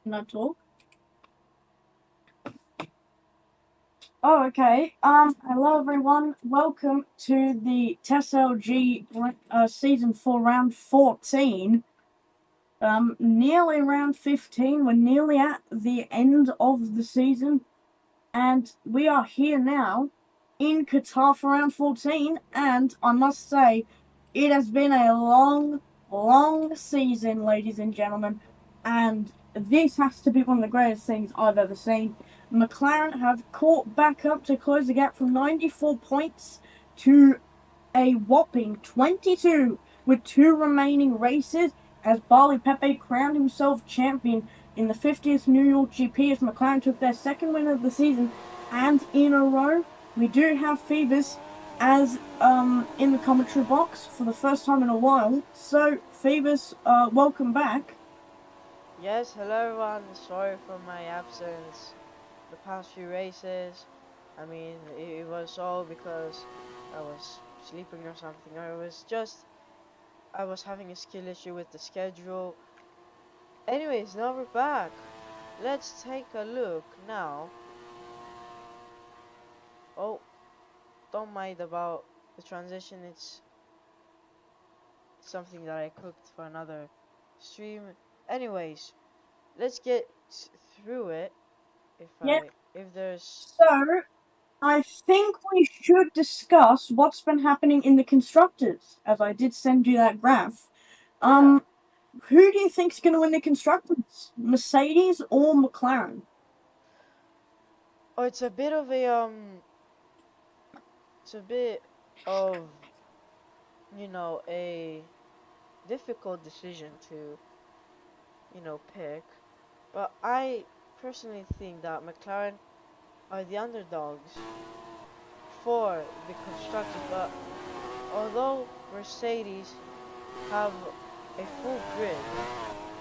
Can I talk? Oh, okay. Hello everyone. Welcome to the TESLG season 4 round 14. Nearly round 15. We're nearly at the end of the season, and we are here now in Qatar for round 14. And I must say, it has been a long season, ladies and gentlemen, and this has to be one of the greatest things I've ever seen. McLaren have caught back up to close the gap from 94 points to a whopping 22 with two remaining races as Barley Pepe crowned himself champion in the 50th New York GP as McLaren took their second win of the season and in a row. We do have Phoebus as in the commentary box for the first time in a while. So Phoebus, welcome back. Yes, hello everyone. Sorry for my absence the past few races. I mean, it was all because I was sleeping or something. I was having a skill issue with the schedule. Anyways, now we're back. Let's take a look now. Oh, don't mind about the transition. It's something that I cooked for another stream. Anyways, let's get through it. Yeah. If there's So I think we should discuss what's been happening in the constructors, as I did send you that graph. yeah. Who do you think's going to win the constructors? Mercedes or McLaren? Oh, it's a bit of, a difficult decision to, pick. But I personally think that McLaren are the underdogs for the constructors. But although Mercedes have a full grid,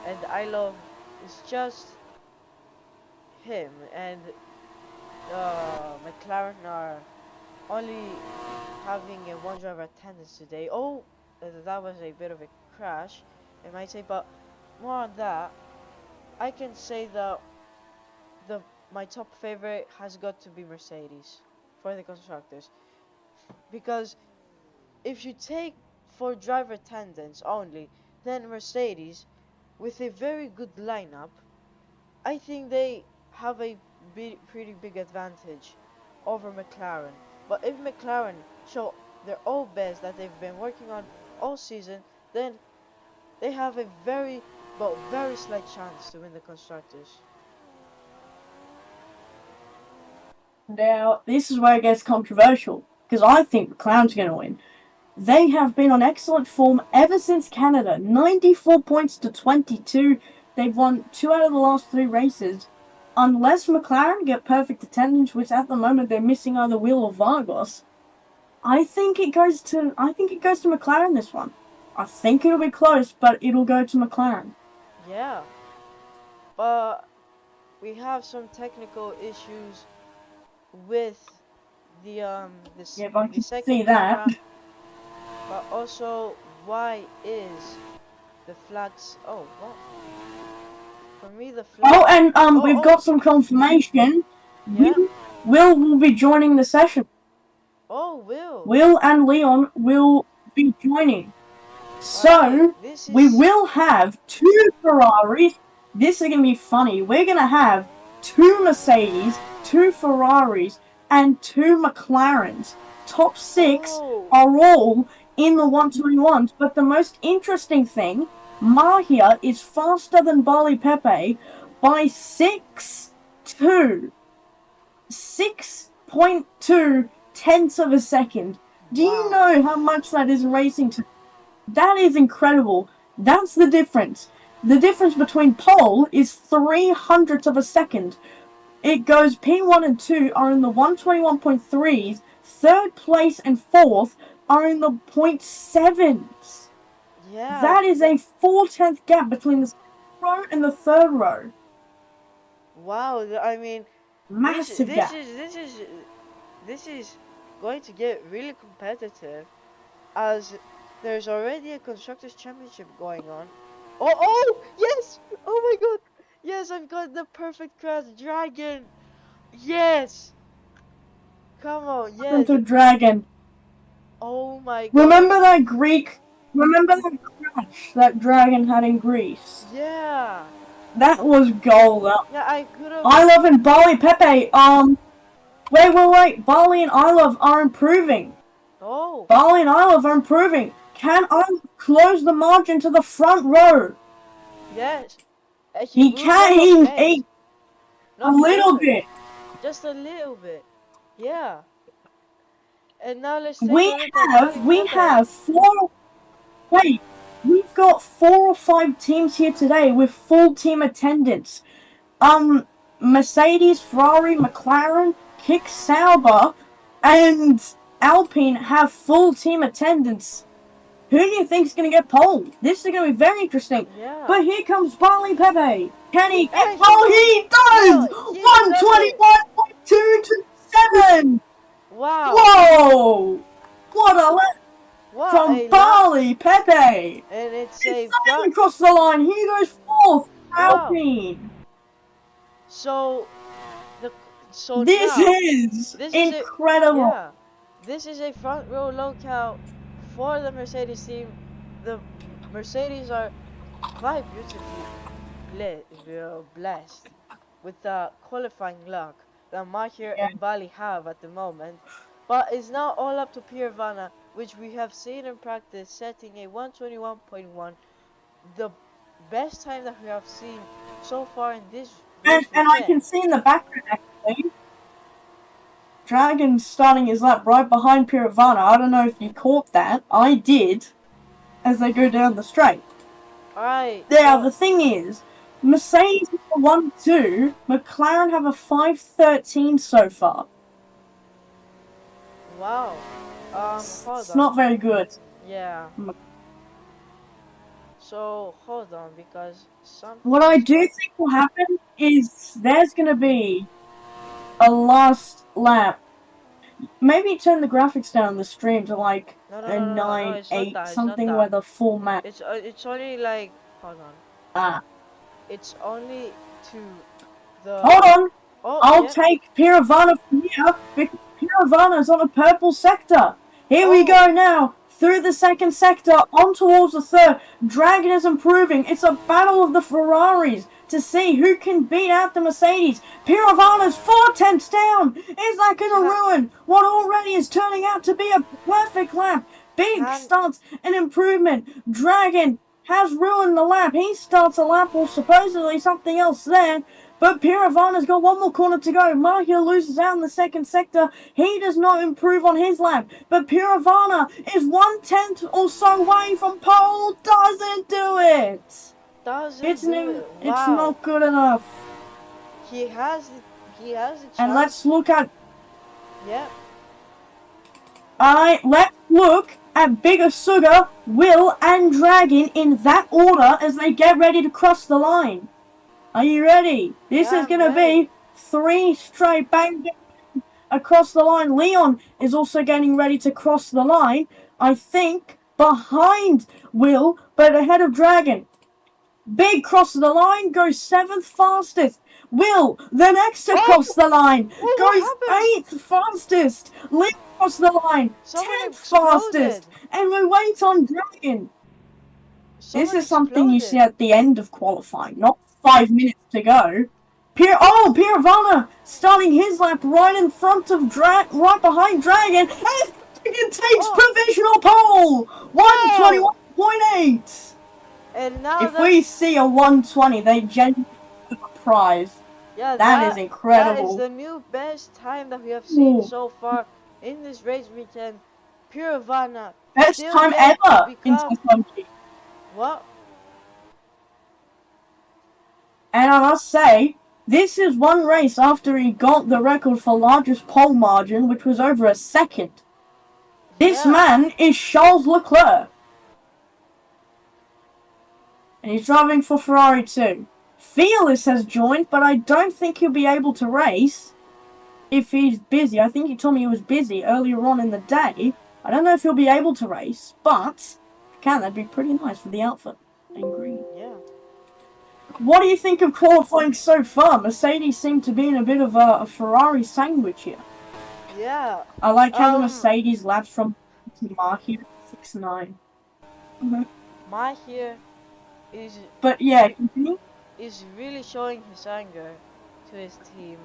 and I love it's just him, and McLaren are only having a one driver attendance today. Oh, that was a bit of a crash, I might say, but more on that, I can say that the my top favorite has got to be Mercedes for the constructors, because if you take for driver attendance only, then Mercedes, with a very good lineup, I think they have a pretty big advantage over McLaren. But if McLaren show their all best that they've been working on all season, then they have a very slight chance to win the constructors. Now, this is where it gets controversial, because I think McLaren's going to win. They have been on excellent form ever since Canada. 94 points to 22. They've won 2 out of the last 3 races. Unless McLaren get perfect attendance, which at the moment they're missing either Will or Vargas, I think it goes to McLaren this one. I think it'll be close, but it'll go to McLaren. Yeah, but we have some technical issues with Yeah, but I the can second see that. camera, but also why is the flags? Oh, what? For me, the flag. Oh, and we've Oh, got some confirmation. yeah. Will be joining the session. Oh, Will. Will and Leon will be joining. All right. So This we is. will have 2 Ferraris. This is gonna be funny. We're gonna have 2 Mercedes, 2 Ferraris, and 2 McLarens. Top 6 Oh. are all in the 121s. But the most interesting thing, Mahia is faster than Barley Pepe by 6.2 tenths of a second. Do you Wow. know how much that is in racing time? That is incredible. That's the difference. The difference between pole is 300ths of a second. It goes P1 and 2 are in the 121.3s, third place and fourth are in the 0.7s. Yeah. That is a 4/10th gap between the second row and the third row. Wow. I mean, this Massive this gap. is this is this is going to get really competitive, as there's already a constructors championship going on. Oh, yes. Oh my god. Yes, I've got the perfect crash dragon. Yes. Come on, yes. To Dragon. Oh my god. Remember that Greek? Remember that crash that Dragon had in Greece? Yeah. That was gold. Yeah, I could have. I Love and Bali Pepe. Wait. Bali and I Love are improving. Oh. Bali and I Love are improving. Can I close the margin to the front row? Yes. He He will go can. ahead. A Not little much. bit. Just a little bit. Yeah. And now let's take a We look at have Bali we Pepe. have four. Wait, we've got 4 or 5 teams here today with full team attendance. Mercedes, Ferrari, McLaren, Kick Sauber, and Alpine have full team attendance. Who do you think is going to get pole? This is going to be very interesting. Yeah. But here comes Bali Pepe. Can he get And pole? He does! yeah, he does it. 121.227! Wow. Whoa! What a lap What from a lap. Bali Pepe! And it's He's a sailing across the line. He goes fourth. Wow. Alpine. So This now is this is incredible. yeah. This is a front row locale for the Mercedes team. The Mercedes are quite beautifully blessed with the qualifying luck that Mahir and Bali have at the moment. But it's now all up to Pirvana, which we have seen in practice setting a 121.1, the best time that we have seen so far in this race And I can see in the background actually, Dragon starting his lap right behind Piravana. I don't know if you caught that. I did, as they go down the straight. Alright. Now, the thing is, Mercedes have a 1-2, McLaren have a 5-13 so far. Wow. It's not very good. Yeah. So, hold on, because something... What I do think will happen is there's going to be a last lap. Maybe turn the graphics down on the stream to like a 9, 8, something where the full map. It's only like... Hold on. Ah. It's only to the... Hold on! Oh, I'll take Piravana from here because Piravana's on a purple sector. Here we go now. Through the second sector, on towards the third. Dragon is improving. It's a battle of the Ferraris to see who can beat out the Mercedes. Piravana's 4 tenths down. Is that going to ruin what already is turning out to be a perfect lap? Big starts an improvement. Dragon has ruined the lap. He starts a lap or supposedly something else there. But Piravana's got one more corner to go. Mahia loses out in the second sector. He does not improve on his lap. But Piravana is 1/10 or so away from pole. Doesn't do it. It's not good enough. He has a chance. And let's look at... Yeah. Let's look at Bigger Sugar, Will, and Dragon in that order as they get ready to cross the line. Are you ready? This is going to be 3 straight bang across the line. Leon is also getting ready to cross the line. I think behind Will, but ahead of Dragon. Big crosses the line, goes 7th fastest. Will, the next to cross the line, goes 8th fastest. Leon across the line, 10th fastest. And we wait on Dragon. This is something you see at the end of qualifying, not 5 minutes to go. Piravana starting his lap right in front of right behind Dragon, and Dragon takes provisional pole. 121.8. And now if we see a 120, they genuinely have a prize. Yeah, that is incredible. That is the new best time that we have seen so far in this race weekend. Piravana. Best time ever in TSLG. What? And I must say, this is one race after he got the record for largest pole margin, which was over a second. This man is Charles Leclerc. And he's driving for Ferrari too. Fearless has joined, but I don't think he'll be able to race if he's busy. I think he told me he was busy earlier on in the day. I don't know if he'll be able to race, but if he can, that'd be pretty nice for the outfit in green. Yeah. what do you think of qualifying so far? Mercedes seem to be in a bit of a Ferrari sandwich here. Yeah. I like how the Mercedes laps from Mahia 6.9. Mahir is But yeah, continue. is really showing his anger to his team.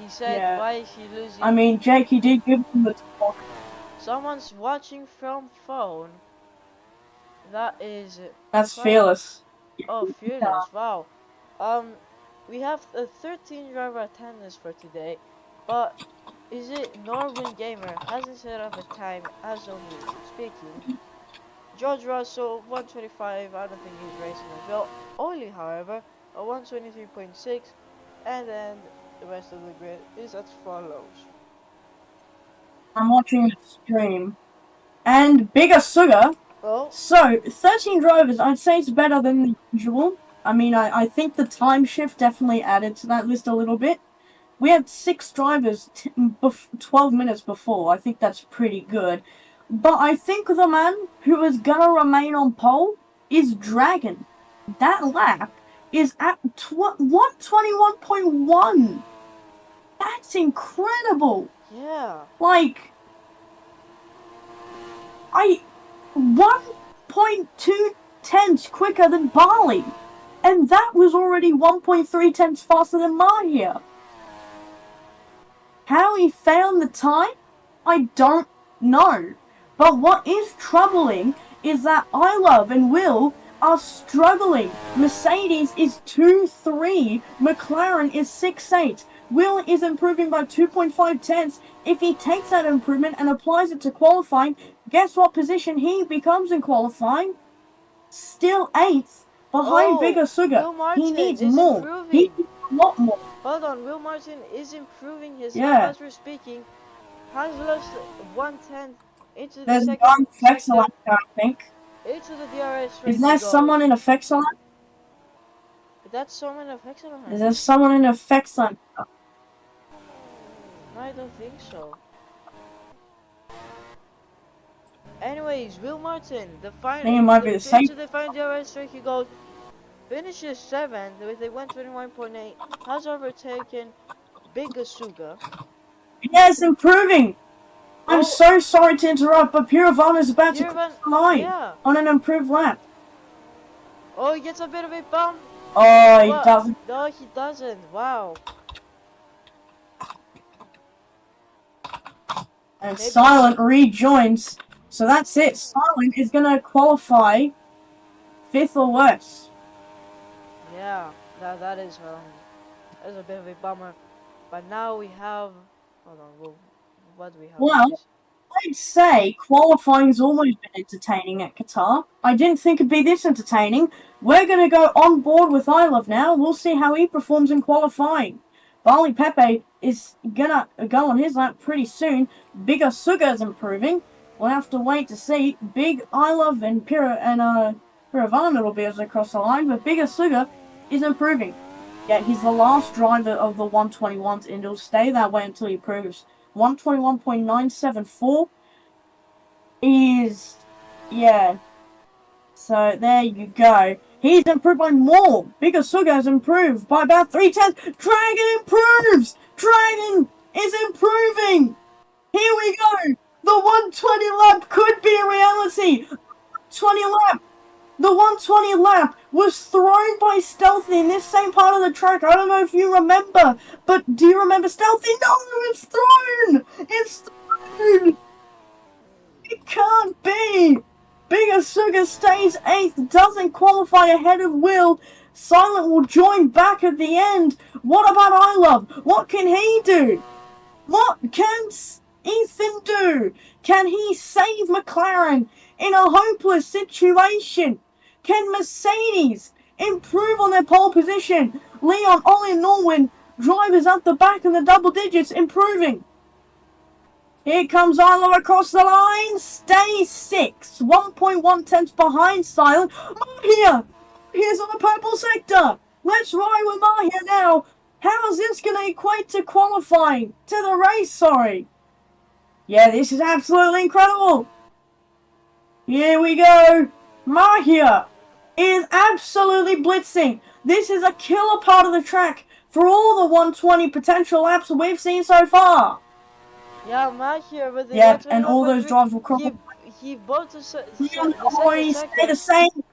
He said, Yeah. "Why is he losing?" I mean, Jake, he did give them the talk. Someone's watching from phone. That is That's quite. fearless. Oh, Yeah. fearless! Wow. We have a 13 driver attendance for today, but is it Norwin Gamer hasn't set up a time as of speaking. George Russell 125. I don't think he's racing as well. Oli, however, a 123.6, and then the rest of the grid is as follows. I'm watching the stream. And bigger sugar. Oh, So, 13 drivers, I'd say it's better than the usual. I mean, I think the time shift definitely added to that list a little bit. We had 6 drivers 12 minutes before. I think that's pretty good. But I think the man who is gonna remain on pole is Dragon. That lap is at 121.1. That's incredible. yeah. Like, 1.2 tenths quicker than Bali. And that was already 1.3 tenths faster than Mahia. How he found the time, I don't know. But what is troubling is that I Love and Will are struggling. Mercedes is 2.3, McLaren is 6.8. Will is improving by 2.5 tenths. If he takes that improvement and applies it to qualifying, guess what position he becomes in qualifying? Still 8th, behind Bigger Sugar. Will Martin He needs is more. improving. He needs a lot more. Hold on, Will Martin is improving his lap Yeah. as we're speaking. Has lost 1/10 into the There's second one sector. Fexalant, I think. Into the DRS race. Is there someone in a Fexalant? That's someone of Hexagon. Is there someone in a Fexalant? No, I don't think so. Anyways, Will Martin, the final. I think it might be the same. Into the final DRS race he goes. Finishes 7th with a 121.8. Has overtaken Big Asuga. Yes, improving. I'm Oh. so sorry to interrupt, but Piravan is about to Piravan- cross the line yeah. on an improved lap. Oh, he gets a bit of a bump. Oh, he doesn't. No, he doesn't. Wow. And Maybe- Silent rejoins. So that's it. Silent is going to qualify 5th or worse. Yeah, that is a bit of a bummer. But now we have. Hold on. What do we have? Well, I'd say qualifying's always been entertaining at Qatar. I didn't think it'd be this entertaining. We're going to go on board with Ilov now. We'll see how he performs in qualifying. Bali Pepe is going to go on his lap pretty soon. Bigger Suga's improving. We'll have to wait to see. Big Ilov and Piravan it'll be as they cross the line, but Bigger Suga is improving. Yeah, he's the last driver of the 121s, and he'll stay that way until he proves. 121.974 is, yeah. So there you go. He's improved by more. Bigger Suga's improved by about 3 tenths. Dragon improves. Dragon is improving. Here we go. The 120 lap could be a reality. 20 lap. The 120 lap was thrown by Stealthy in this same part of the track. I don't know if you remember, but do you remember Stealthy? No, it's thrown! It's thrown! It can't be! Bigger Sugar stays 8th, doesn't qualify ahead of Will. Silent will join back at the end. What about Ilov? What can he do? What can Ethan do? Can he save McLaren in a hopeless situation? Can Mercedes improve on their pole position? Leon, Ollie and Norwin, drivers at the back in the double digits, improving. Here comes Isla across the line, stay 6, 1.1 tenths behind Silent. Mahia! Here's on the purple sector. Let's ride with Mahia now. How is this going to equate to qualifying? To the race, sorry. Yeah, this is absolutely incredible. Here we go. Mahia is absolutely blitzing. This is a killer part of the track for all the 120 potential laps we've seen so far. Yeah, Matt here with the Yep, and all those 121.3. drives will cross. He bought Can the second always stay sector. the same.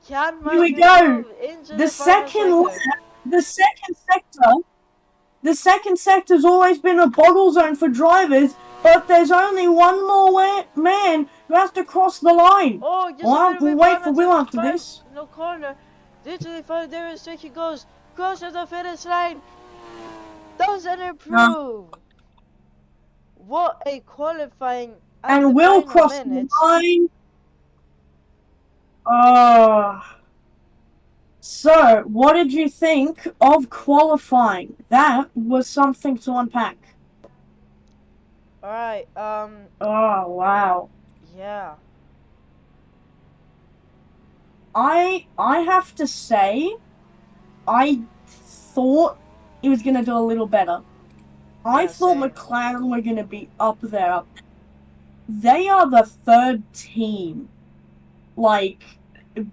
Can Here Matt we go. improve into The the final second sector? lap, the second sector, the second sector's always been a bottle zone for drivers, but there's only one more man who has to cross the line. Oh, just a bit Well, of a we'll wait final for Will turn after five, this. no corner. Due to the final there is he goes, close to the finish line. Doesn't Uh, improve. What a qualifying at the and Will final crossing the minutes. line. Uh, so, what did you think of qualifying? That was something to unpack. Alright, Oh, wow. yeah. I have to say, I thought it was going to do a little better. I Yeah, thought same. McLaren were going to be up there. They are the third team. Like,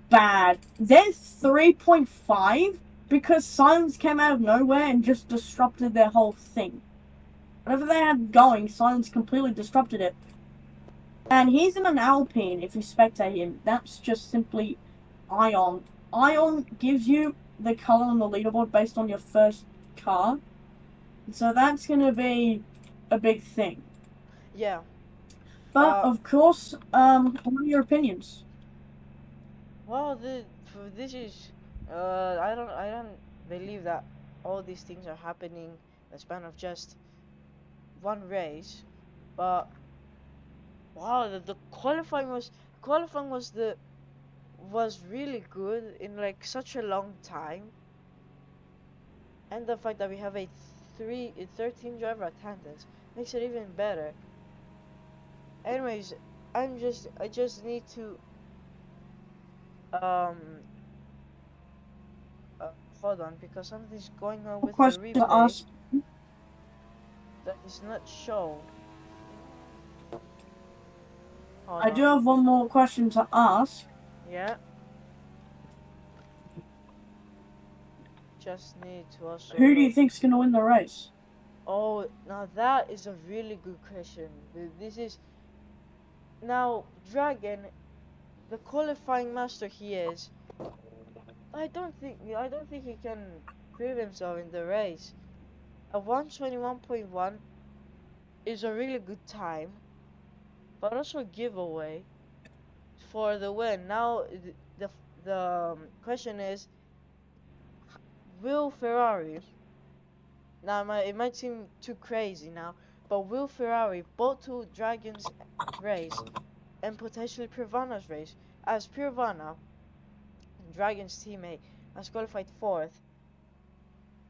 bad. They're 3.5 because Silence came out of nowhere and just disrupted their whole thing. Whatever they had going, Silence completely disrupted it. And he's in an Alpine, if you spectate him. That's just simply Ion. Ion gives you the color on the leaderboard based on your first car. So that's going to be a big thing. Yeah. But, of course, what are your opinions? Well, this is I don't believe that all these things are happening in the span of just one race, but wow, the qualifying was really good in like such a long time, and the fact that we have a 13 driver attendance makes it even better. Anyways, I just need to um uh, hold on because something's going on with the Question to replay ask. that is not shown. Hold I do on. have one more question to ask. Yeah, just need to also Who do you look. think's going to win the race? Oh, now that is a really good question. This is now Dragon, the qualifying master he is. I don't think he can prove himself in the race. A 121.1 is a really good time, but also a giveaway for the win. Now the question is, will Ferrari? Now it might seem too crazy now, but will Ferrari both to Dragon's race and potentially Pirvana's race, as Pirvana, Dragon's teammate, has qualified fourth?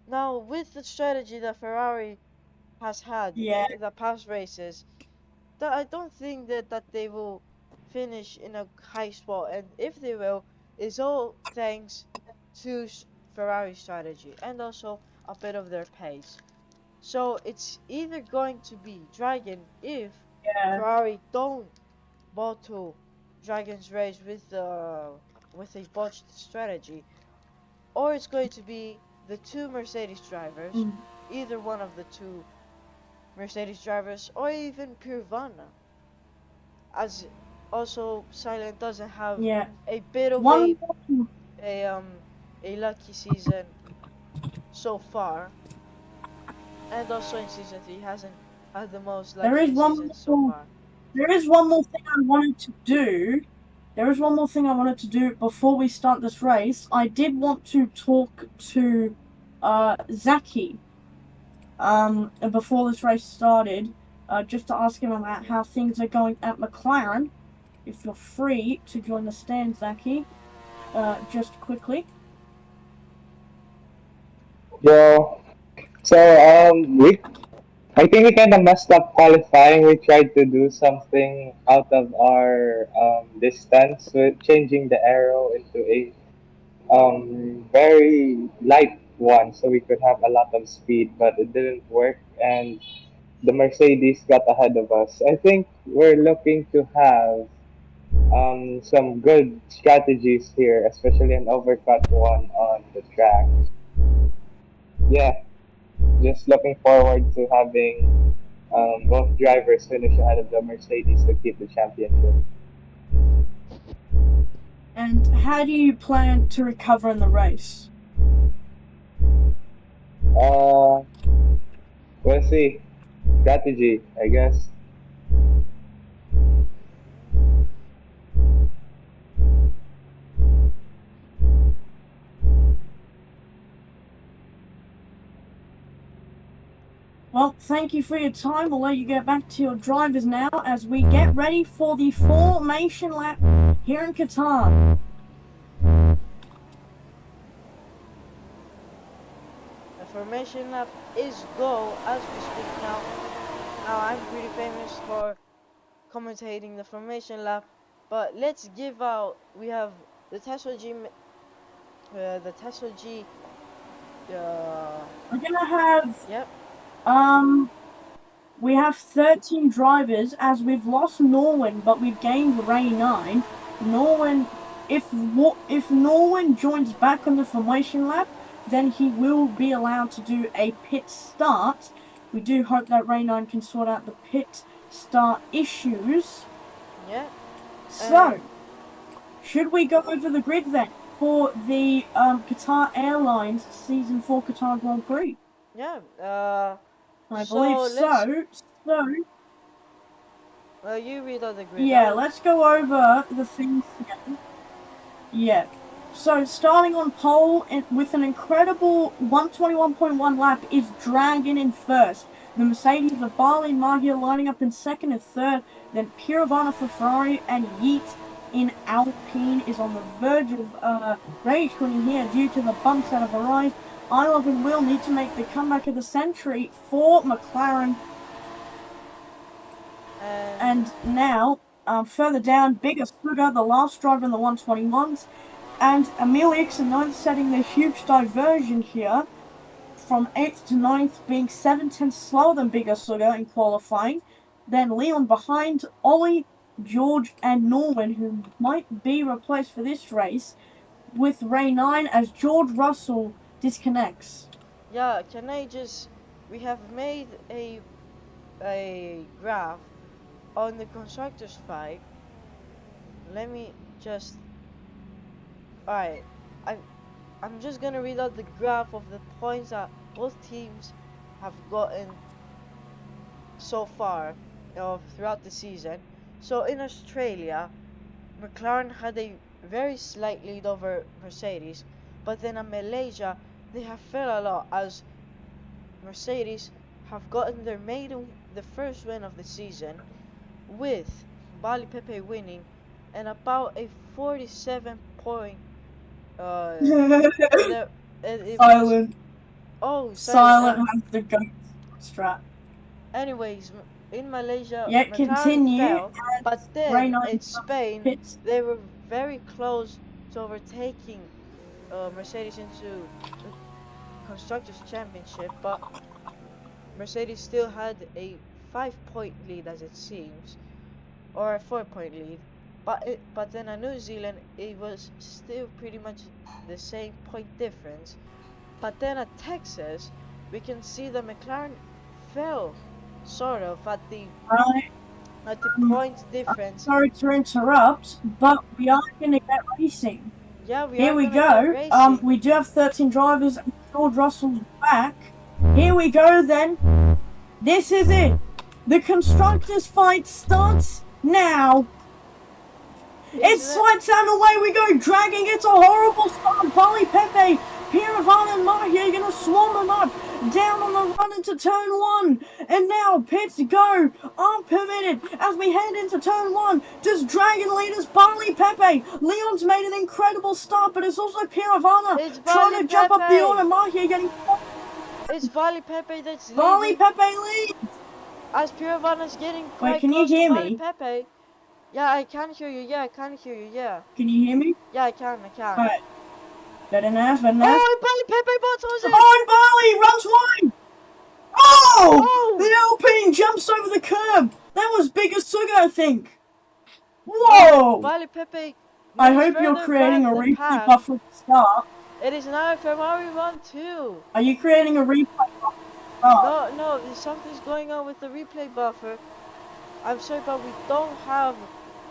Now with the strategy that Ferrari has had Yeah, in the past races, that I don't think that they will finish in a high spot, and if they will, it's all thanks to Ferrari's strategy and also a bit of their pace. So it's either going to be Dragon if yeah. Ferrari don't bottle Dragon's race with a botched strategy, or it's going to be the two Mercedes drivers, Mm. either one of the two Mercedes drivers, or even Pirvana, as also Silent doesn't have Yeah. a bit of One a a lucky season so far, and also in season 3 hasn't had the most there is lucky one seasons so more far. there is one more thing I wanted to do. There is one more thing I wanted to do before we start this race. I did want to talk to Zaki before this race started, just to ask him about how things are going at McLaren. If you're free to join the stand, Zaki, just quickly. Yeah. So we I think we kind of messed up qualifying. We tried to do something out of our distance with changing the arrow into a very light one, so we could have a lot of speed, but it didn't work, and the Mercedes got ahead of us. I think we're looking to have some good strategies here, especially an overcut one on the track. Yeah, just looking forward to having both drivers finish ahead of the Mercedes to keep the championship. And how do you plan to recover in the race? Uh, we'll see. Strategy, I guess. Well, thank you for your time. We'll let you get back to your drivers now as we get ready for the formation lap here in Qatar. The formation lap is go as we speak now. Now I'm pretty famous for commentating the formation lap, but let's give out. We have the Tesla G. The Tesla G. We're gonna have Yep. we have 13 drivers as we've lost Norwin, but we've gained Ray 9. Norwin, if Norwin joins back on the formation lap, then he will be allowed to do a pit start. We do hope that Ray 9 can sort out the pit start issues. Yeah. So, should we go over the grid then for the Qatar Airlines Season 4 Qatar Grand Prix? Yeah. I So believe let's- so. You read out the grid. Yeah, let's go over the things again. Yeah. So starting on pole with an incredible 121.1 lap is Dragon in first. The Mercedes of Bali and Mahia lining up in second and third. Then Pirovana for Ferrari and Yeet in Alpine is on the verge of rage quitting here due to the bumps that have arrived. I Love and Will need to make the comeback of the century for McLaren. And now, further down, Bigger Sugar, the last driver in the 121s, and Emil X and 9th setting their huge diversion here, from 8th to 9th being 7/10 slower than Bigger Sugar in qualifying. Then Leon behind Ollie, George, and Norwin, who might be replaced for this race, with Ray 9 as George Russell disconnects. Yeah, can I just... We have made a graph on the constructors fight. Let me just... Alright, I'm just gonna read out the graph of the points that both teams have gotten so far throughout the season. So in Australia, McLaren had a very slight lead over Mercedes, but then in Malaysia they have fell a lot as Mercedes have gotten the first win of the season, with Bali Pepe winning and about a 47 point Silent. Silent has the goat strap. Anyways, in Malaysia, Yet McLaren continue, fell, but then in Spain, pits. they were very close to overtaking Mercedes into the Constructors' Championship, but Mercedes still had a 5-point lead, as it seems, or a 4-point lead. But then at New Zealand, it was still pretty much the same point difference. But then at Texas, we can see that McLaren fell sort of at the point difference. Sorry to interrupt, but we are going to get racing. Yeah, we Here are we gonna get go. racing. We do have 13 drivers. And George Russell's back. Here we go then. This is it. The constructors' fight starts now. It's lights out, away we go. Dragging gets a horrible start. Bali Pepe, Pirovana and Mahia are going to swarm them up. Down on the run into turn 1. And now pits go unpermitted as we head into turn 1. Does Dragon lead us? Bali Pepe. Leon's made an incredible start, but it's also Pirovana trying to jump up the order. Mahia getting... It's Bali Pepe that's leading. Bali Pepe leads. As Pirovana's getting quite Wait, can close you hear to me? Bali Pepe. Yeah, I can hear you. Yeah, I can hear you. Yeah. Can you hear me? Yeah, I can. Alright. Better now, better now. Oh, Bali Pepe bottles it! Oh, and Bali runs wide! Oh! The Alpine jumps over the curb! That was Bigger Sugar, I think. Whoa! Vale Pepe I moves hope you're further creating back a the replay pack. buffer at the start. It is now a Ferrari 1-2. Are you creating a replay buffer at the start? No, something's going on with the replay buffer. I'm sorry, but we don't have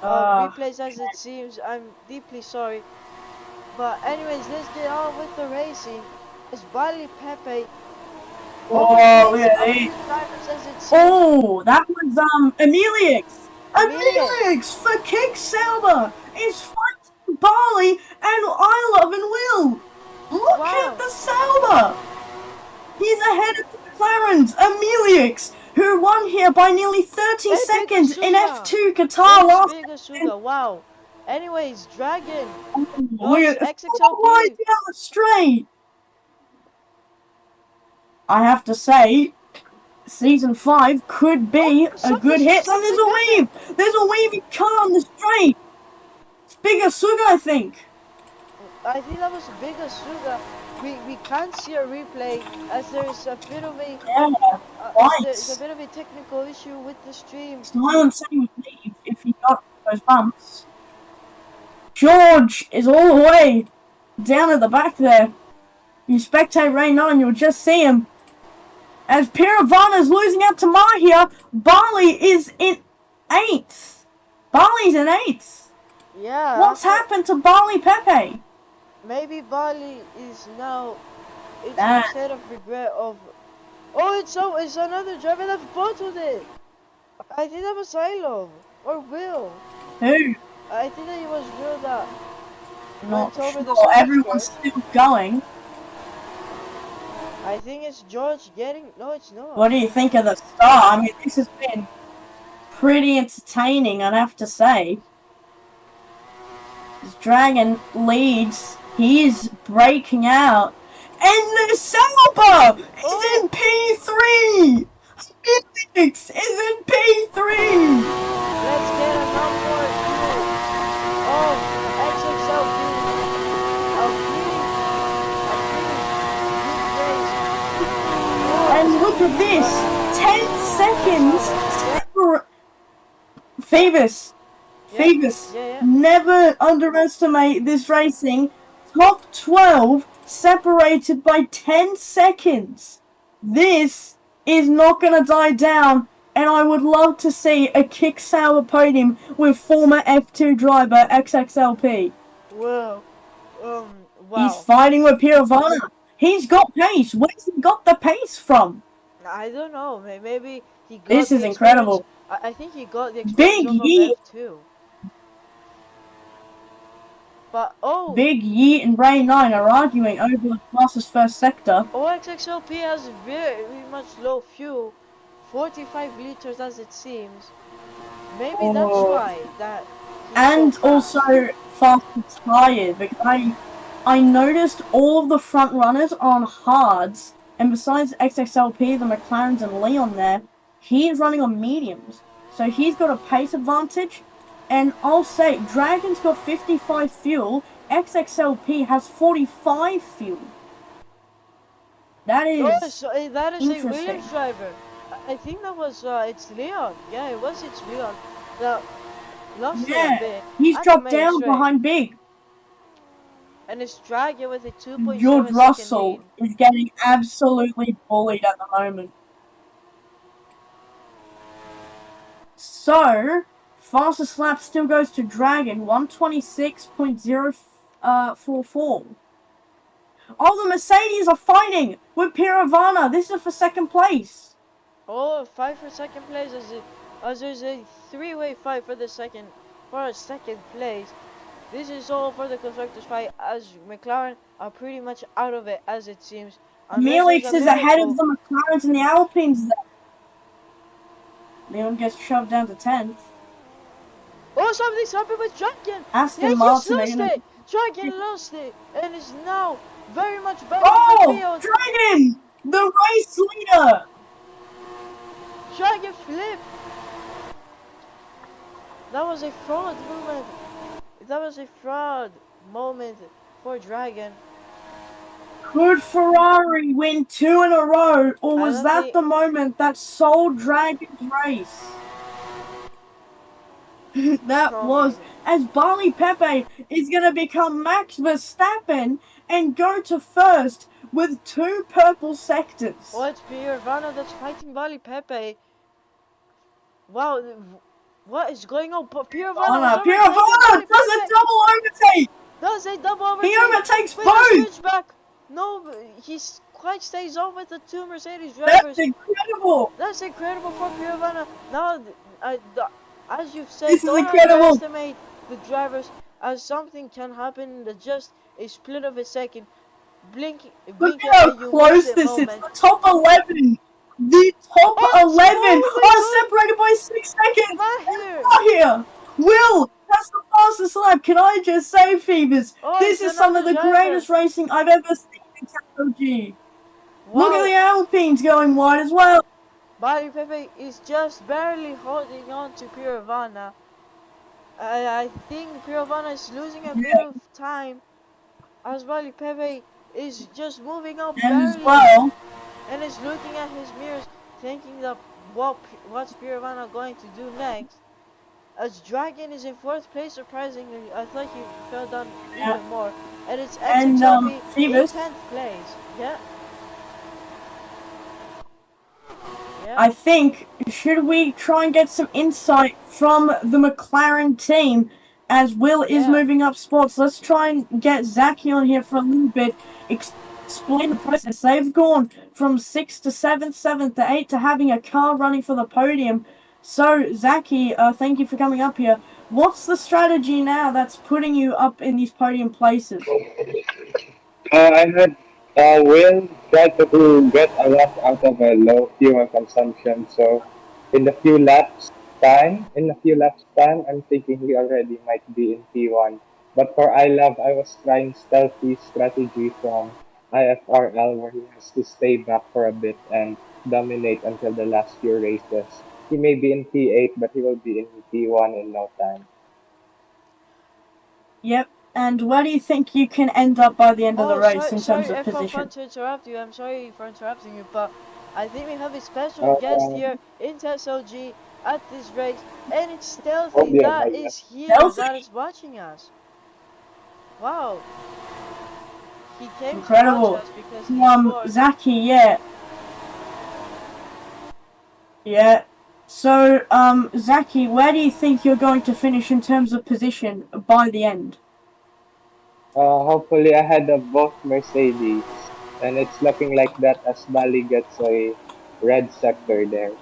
replays as it seems. I'm deeply sorry. But anyways, let's get on with the racing. As Vale Pepe Oh, look overtakes at a these. few drivers as it seems. Oh, that was Emilix. Emilix. Emilix for Kick Sauber is fighting Barley and I Love and Will. Look Wow. at the Sauber. He's ahead of the McLarens. Emilix, who won here by nearly 30 Hey, seconds in Suga. F2 Qatar last Suga. Wow. Anyways, Dragon look lost at XXLP. right down the straight. I have to say, Season 5 could be a good hit. And there's a wave! There's a wavy car on the straight! It's bigger Suga, I think. I think that was bigger Suga. We can't see a replay as there's a bit of a there's a bit of a technical issue with the stream. Silence saying with me if he got those bumps. George is all the way down at the back there. You spectate Ray 9, you'll just see him. As Piravana's losing out to Mahia, Barley is in 8th. Barley's in 8th. Yeah. What's happened to Barley Pepe? Maybe Barley is now it's a state of regret of it's another driver that bottled it. I think that was Ilov or Will. Who? I think that it was Will that Not went over the sure. Everyone's still going. I think it's George getting... No, it's not. What do you think of the start? I mean, this has been pretty entertaining, I'd have to say. As Dragon leads, he is breaking out. And the Sauber is in P3! Phoenix is in P3! Let's get a number 2 of XXLP. And look at this! 10 seconds! Phoebus! Never underestimate this racing. Top 12 separated by 10 seconds. This is not going to die down, and I would love to see a Kick Sauber podium with former F2 driver XXLP. Wow. Wow. He's fighting with Piravana. He's got pace. Where's he got the pace from? I don't know. Maybe he got this is incredible. I think he got the experience from F2. But Big Yeet and Ray 9 are arguing over the fastest first sector. XXLP has very much low fuel, 45 liters as it seems. Maybe that's why that. And so also fast tired, because I noticed all of the front runners on hards, and besides XXLP, the McLarens and Leon there, he is running on mediums, so he's got a pace advantage. And I'll say, Dragon's got 55 fuel, XXLP has 45 fuel. That is that is a Williams driver. I think that was, it's Leon. Yeah, it's Leon. Now, lost a bit. He's dropped down behind Big. And it's Dragon with a 2.7 George Russell is getting absolutely bullied at the moment. So, fastest lap still goes to Dragon, 126.044. Oh, the Mercedes are fighting with Piravana. This is for second place. Oh, fight for second place as there's a three-way fight for second place. This is all for the constructors fight as McLaren are pretty much out of it as it seems. Melix is ahead of the McLarens and the Alpines there. Leon gets shoved down to 10th. Oh, something's happened with Dragon. Aston Martin lost it. Dragon lost it and is now very much better. Oh, Dragon, the race leader. Dragon flip. That was a fraud movement. That was a fraud moment for Dragon. Could Ferrari win 2 in a row, or was that the moment that sold Dragon's race? That Oh my was god. as Barley Pepe is going to become Max Verstappen and go to first with 2 purple Oh, sectors. it's Piervana that's fighting Vali Pepe. Wow, what is going on? But Piervana has Anna overtaken Piravana Vali does a Pepe. double overtake. Does a double He overtake overtakes with a both. switchback. No, he quite stays on with the two Mercedes That's drivers. incredible. That's incredible for Piervana. Now, as you've This said, is don't incredible. underestimate the drivers, as something can happen in just a split of a second. Look Blink at how and you miss close the this is. moment. The top 11. The top Oh, 11 oh my are god, separated by 6 seconds. Mahir! Out here. Will, that's the fastest lap. Can I just say, Phoebus, Oh, this it's is some of another the driver. greatest racing I've ever seen in TOG. Look at Wow, the Alpines going wide as well. Bali Pepe is just barely holding on to Pirovana. I think Pirovana is losing a bit Yeah, of time as Bali Pepe is just moving up and as barely well, and is looking at his mirrors thinking that what's Pirovana going to do next. As Dragon is in fourth place, surprisingly, I thought he fell down yeah, even more. And it's and Exotopi in Phoebus, 10th place. Yeah, yeah, I think, should we try and get some insight from the McLaren team as Will is yeah. moving up spots? Let's try and get Zachy on here for a little bit. Explain the process. They've gone from 6th to 7th, 7th to 8th to having a car running for the podium. So, Zachy, thank you for coming up here. What's the strategy now that's putting you up in these podium places? I had Will try to get a lot out of a low fuel consumption. So in a few laps time, I'm thinking he already might be in P1. But for I Love, I was trying stealthy strategy from IFRL where he has to stay back for a bit and dominate until the last few races. He may be in P8, but he will be in P1 in no time. Yep. And where do you think you can end up by the end of the Oh, race sorry, in terms sorry, of F1 position? to interrupt you. I'm sorry for interrupting you, but I think we have a special guest Uh, here in TSLG at this race, and it's oh Stealthy dear, that my is God. here, that Stealthy! is watching us. Wow, he came to watch Incredible. us because he's bored. Zachy, yeah. Yeah. So, Zachy, where do you think you're going to finish in terms of position by the end? Hopefully ahead of both Mercedes. And it's looking like that as Bali gets a red sector there.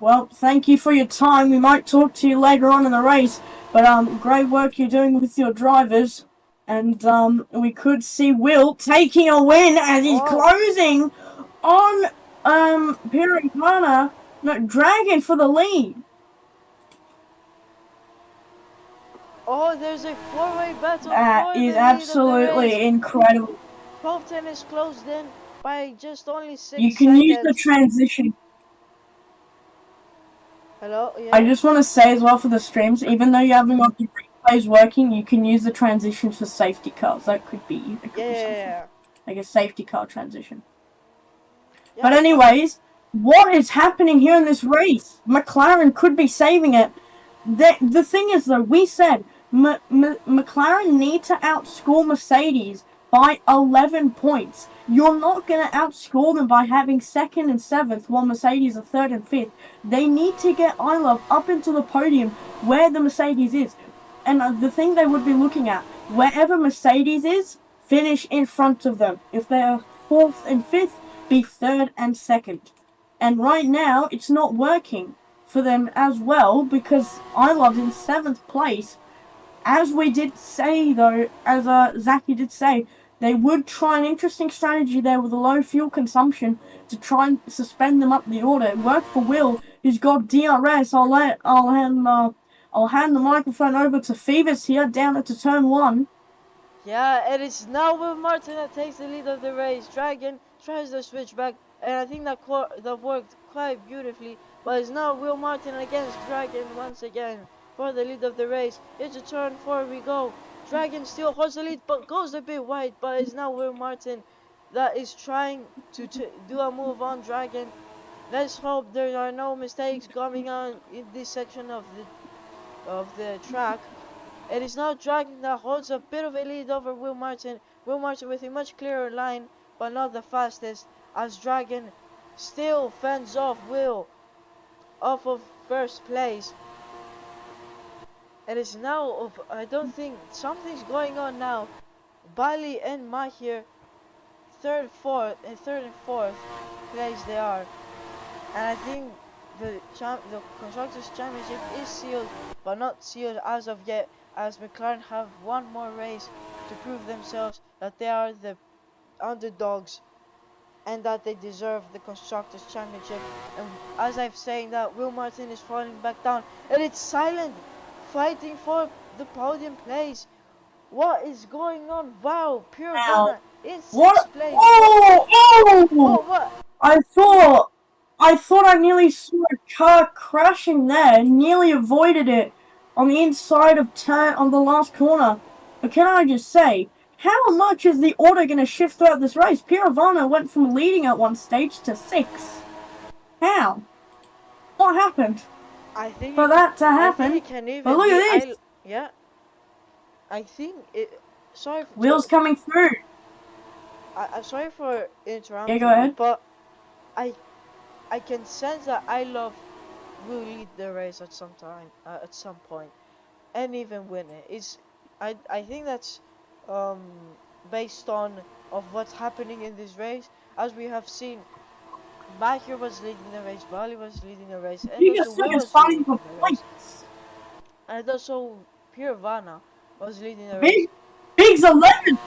Well, thank you for your time. We might talk to you later on in the race, but great work you're doing with your drivers. And we could see Will taking a win as he's Oh, closing on Pirikana, no, Dragon for the lead. oh, there's a four-way battle That for is the lead of the race. absolutely incredible. Top 10 is closed in by just only 6 You can use the seconds. transition. Hello, I yeah? just want to say as well for the streams, even though you haven't got the replays working, you can use the transition for safety cars. That could be Yeah, yeah, something yeah. like a safety car transition. But Yeah, anyways, what is happening here in this race? McLaren could be saving it. The thing is though, we said McLaren need to outscore Mercedes by 11 points. You're not going to outscore them by having second and seventh while Mercedes are third and fifth. They need to get I Love up into the podium where the Mercedes is. And the thing they would be looking at, wherever Mercedes is, finish in front of them. If they are fourth and fifth, be third and second. And right now, it's not working for them as well because I Love's in seventh place. As we did say though, as Zachy did say, they would try an interesting strategy there with a low fuel consumption to try and suspend them up the order. It worked for Will, who's got DRS. I'll hand the microphone over to Phoebus here down at turn one. yeah, it is now Will Martin that takes the lead of the race. Dragon tries the switchback, and I think that worked quite beautifully. But it's now Will Martin against Dragon once again for the lead of the race. Into turn 4 we go. Dragon still holds the lead, but goes a bit wide. But it's now Will Martin that is trying to do a move on Dragon. Let's hope there are no mistakes coming on in this section of the track. It is now Dragon that holds a bit of a lead over Will Martin. Will Martin with a much clearer line, but not the fastest, as Dragon still fends off Will off of first place. It is now, I don't think, something's going on now. Bali and Mahir, third and fourth place they are. And I think the Constructors' Championship is sealed, but not sealed as of yet, as McLaren have one more race to prove themselves that they are the underdogs and that they deserve the Constructors' Championship. And as I've saying that, Will Martin is falling back down, and it's Silent fighting for the podium place. What is going on? Wow, Pure Now, Vana in what? 6th place. Oh! Oh! What? I thought I nearly saw a car crashing there. Nearly avoided it on the inside of turn on the last corner. But can I just say, how much is the order going to shift throughout this race? Pirovano went from leading at one stage to 6. How? What happened I think for it can, that to I think happen? it can But even look be at this. yeah. I think it. Sorry Wheels coming through. I'm sorry for Yeah, go interrupting you, ahead. but I I can sense that I love will lead the race at some time, at some point, and even win it. I think that's based on of what's happening in this race, as we have seen. Mahir was leading the race, Bali was leading the race, and Biggest also Will is was fighting leading for the race, points. and also Pure Vana was leading the race. Big, Big's 11th.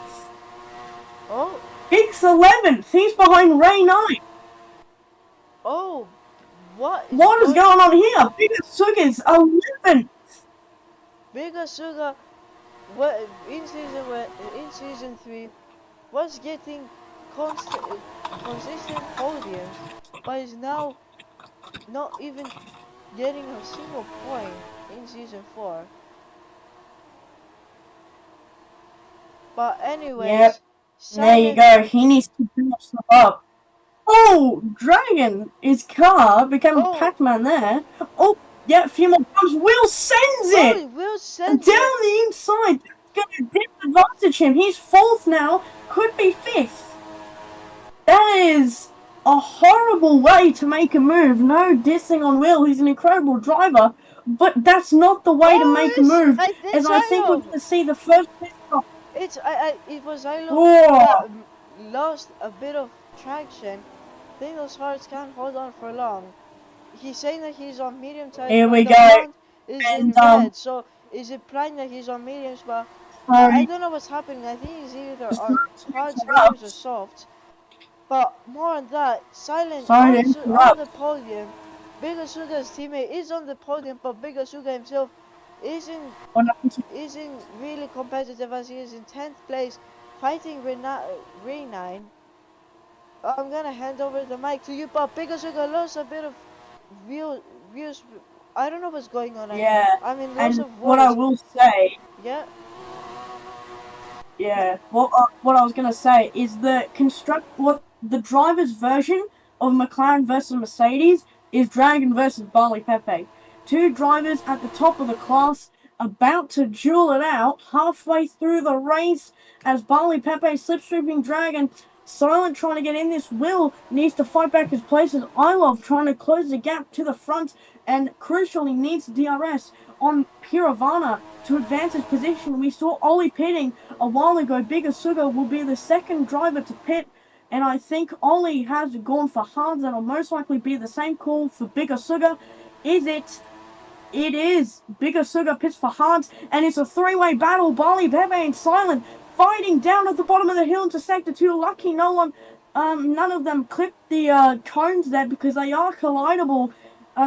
Oh, Big's 11th. He's behind Ray 9. oh, what is What is going? going on here? Biggest Sugar's 11th. Big Asuga, what in season 3 was getting consistent podiums, but is now not even getting a single point in season 4. But anyways, Yep. There you Silent. go. He needs to finish stuff up. Oh, Dragon! His car became Oh, Pac-Man there. Oh, yeah, a few more times. Will sends oh, it! it will Down sends it. the inside. That's going to disadvantage him. He's 4th now. Could be 5th. That is a horrible way to make a move. No dissing on Will. He's an incredible driver. But that's not the way to make a move. As It's I think we're Ilov. going to see the first pit stop. It was Ilov Oh, that lost a bit of traction. I think those hearts can't hold on for long. He's saying that he's on medium tires, here but we the go. front is And in red. So is it implying that he's on mediums? But I sorry, don't know what's happening. I think he's either just on not to hards, mediums, or interrupt. softs. But more on that, Silent Sorry to on the interrupt. podium. Big Asuga's teammate is on the podium, but Big Asuga himself isn't What happened to isn't really competitive, as he is in 10th place, fighting Ray9. I'm gonna hand over the mic to you, but Big Asuga lost a bit of views. I don't know what's going on. Yeah, I'm in loss and of what I words. will say, Yeah, yeah, what I was gonna say is what the driver's version of McLaren versus Mercedes is Dragon versus Barley Pepe. Two drivers at the top of the class about to duel it out halfway through the race as Barley Pepe slipstreaming Dragon. Silent trying to get in this. Will needs to fight back his place as I love trying to close the gap to the front and crucially needs DRS on Piravana to advance his position. We saw Ollie pitting a while ago. Big Asuga will be the second driver to pit, and I think Ollie has gone for hards. That'll most likely be the same call for Big Asuga. Is it? It is. Big Asuga pits for hards, and it's a three-way battle. Barley, Pepe, and Silent fighting down at the bottom of the hill into Sector 2. Lucky none of them clipped the cones there because they are collidable,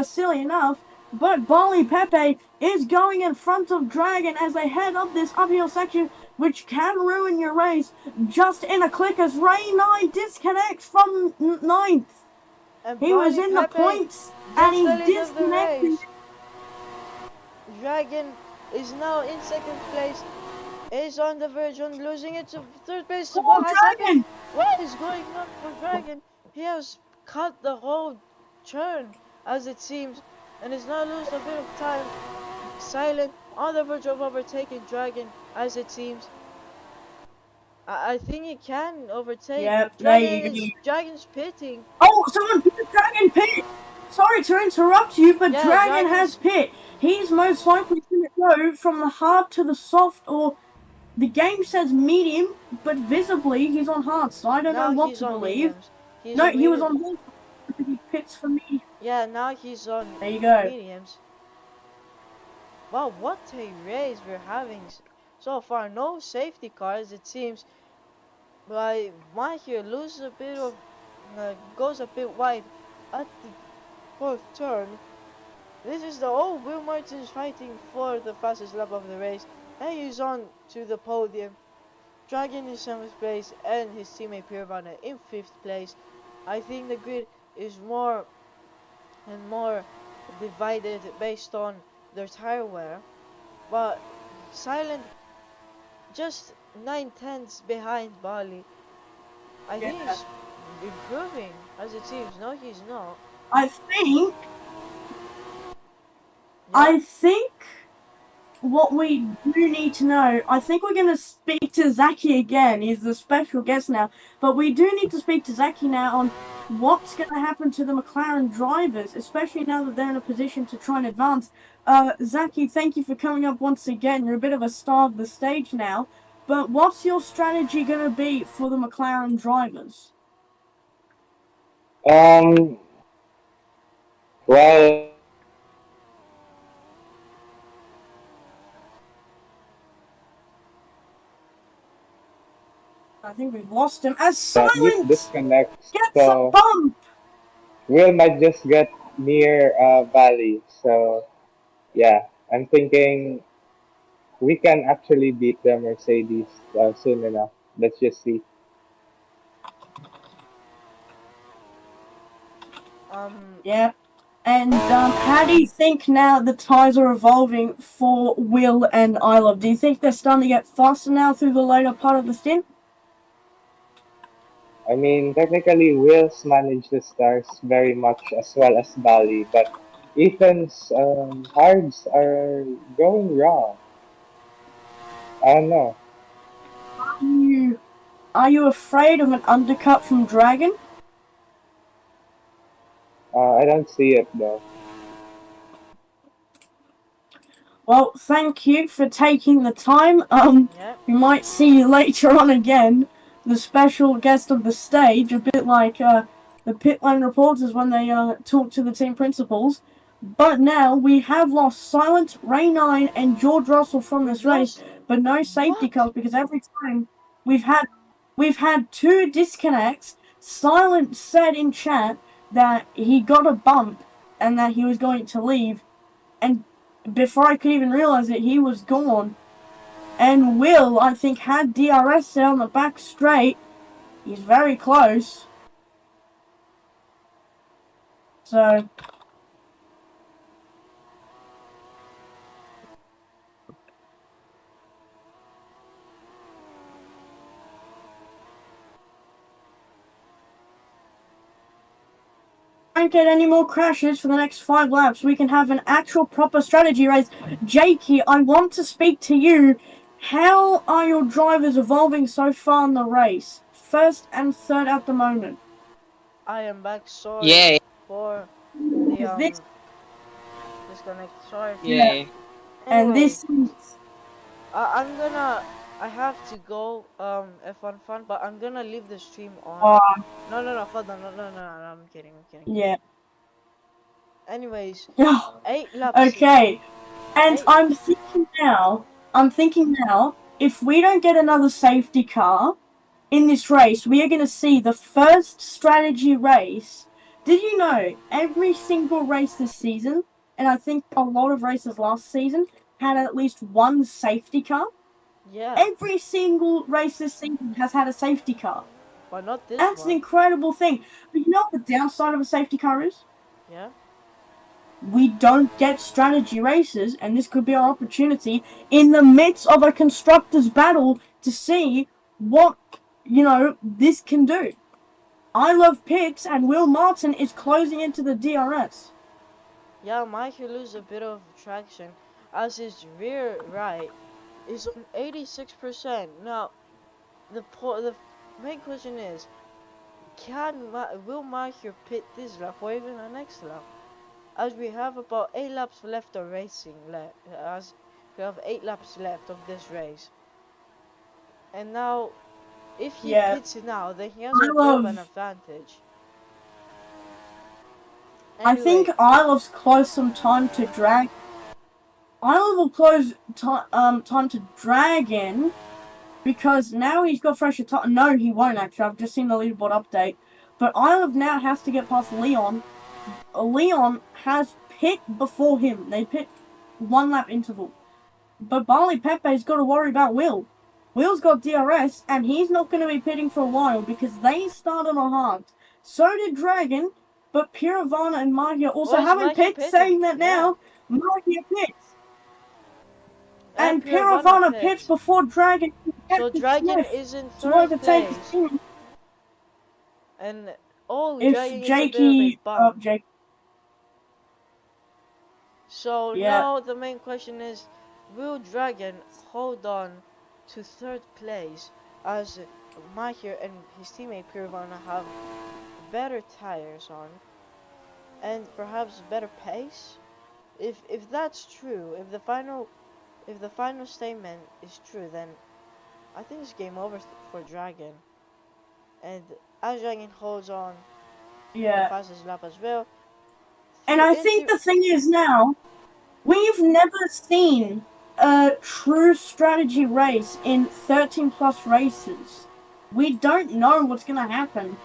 silly enough. But Barley Pepe is going in front of Dragon as they head up this uphill section, which can ruin your race just in a click as Ray 9 disconnects from 9th. and He was Bali in the Pepe points and gets the he's lead of the disconnected. race. Dragon is now in 2nd place. Is on the verge of losing it to 3rd place. Oh, What has happened? Dragon! What is going on for Dragon? He has cut the whole turn, as it seems, and is now losing a bit of time. Silent on the verge of overtaking Dragon, as it seems. I think he can overtake. Yep, there you go. Dragon's pitting. Oh, someone put Dragon pit! Sorry to interrupt you, but Yeah, Dragon has pit. He's most likely going to go from the hard to the soft, or the game says medium, but visibly he's on hard, so I don't know now what he's to on believe. mediums. He's No, on he was medium. on medium. He pits for me. Yeah, now he's on There you go. mediums. Wow, what a race we're having so far. No safety cars, it seems. But Mahir loses a bit of, goes a bit wide at the fourth turn. This is Will Martin's fighting for the fastest lap of the race, and he's on to the podium. Dragon in 7th place and his teammate Pirvana in 5th place. I think the grid is more and more divided based on their tire wear, but Silent just 9 tenths behind Bali. I think he's improving, as it seems. No, he's not. I think what we do need to know, I think we're going to speak to Zaki again. He's the special guest now. But we do need to speak to Zaki now on what's going to happen to the McLaren drivers, especially now that they're in a position to try and advance. Zaki, thank you for coming up once again. You're a bit of a star of the stage now. But what's your strategy going to be for the McLaren drivers? Well, I think we've lost him. As Silent disconnects, gets so a bump! Will might just get near Valley. So yeah, I'm thinking we can actually beat the Mercedes soon enough. Let's just see. Yeah. And how do you think now the tyres are evolving for Will and Ilov? Do you think they're starting to get faster now through the later part of the stint? I mean, technically, Will's managed the stars very much as well as Bali, but Ethan's hards are going wrong. I don't know. Are you afraid of an undercut from Dragon? I don't see it though. Well, thank you for taking the time. We might see you later on again. The special guest of the stage, a bit like the pit lane reporters when they talk to the team principals. But now we have lost Silent, Ray 9, and George Russell from this race, but no safety cars because every time we've had 2 disconnects. Silent said in chat that he got a bump and that he was going to leave, and before I could even realize it, he was gone. And Will, I think, had DRS there on the back straight. He's very close. So don't get any more crashes for the next 5 laps. We can have an actual proper strategy race. Jakey, I want to speak to you. How are your drivers evolving so far in the race? 1st and 3rd at the moment. I am back. Sorry for the disconnect. Sorry. Yeah. And this is... I have to go F1 fun, but I'm gonna leave the stream on. No, hold on, no, I'm kidding. Yeah. Anyways, Yeah. 8 laps. Okay. And I'm thinking now, if we don't get another safety car in this race, we are going to see the first strategy race. Did you know every single race this season, and I think a lot of races last season, had at least 1 safety car? Yeah. Every single race this season has had a safety car. But not this That's one. an incredible thing. But you know what the downside of a safety car is? Yeah. We don't get strategy races, and this could be our opportunity in the midst of a constructors battle to see what, this can do. I Love Pits and Will Martin is closing into the DRS. Yeah, Michael lose a bit of traction as his rear right is on 86%. Now, the main question is, will Michael pit this lap or even the next lap? As we have about 8 laps left of racing, as we have 8 laps left of this race. And now, if he pits it now, then he has a bit of an advantage. Anyway, I think Ilove's close some time to drag. Ilove will close time to Dragon because now he's got fresher time. No, he won't actually. I've just seen the leaderboard update. But Ilove now has to get past Leon. Leon has pit before him. They pit 1 lap interval. But Barley Pepe's got to worry about Will. Will's got DRS, and he's not going to be pitting for a while because they started on hard. So did Dragon, but Piravana and Mahia also having pits, saying that now Mahia pits. And Piravana pits before Dragon. So Dragon is in third place. And Dragon is a bit of a bum. So now the main question is, will Dragon hold on to third place as Mahir and his teammate Piravana have better tires on and perhaps better pace? If that's true, if the final statement is true, then I think it's game over for Dragon. And as Dragon holds on the fastest lap as well. And I think the thing is now, we've never seen a true strategy race in 13 plus races. We don't know what's going to happen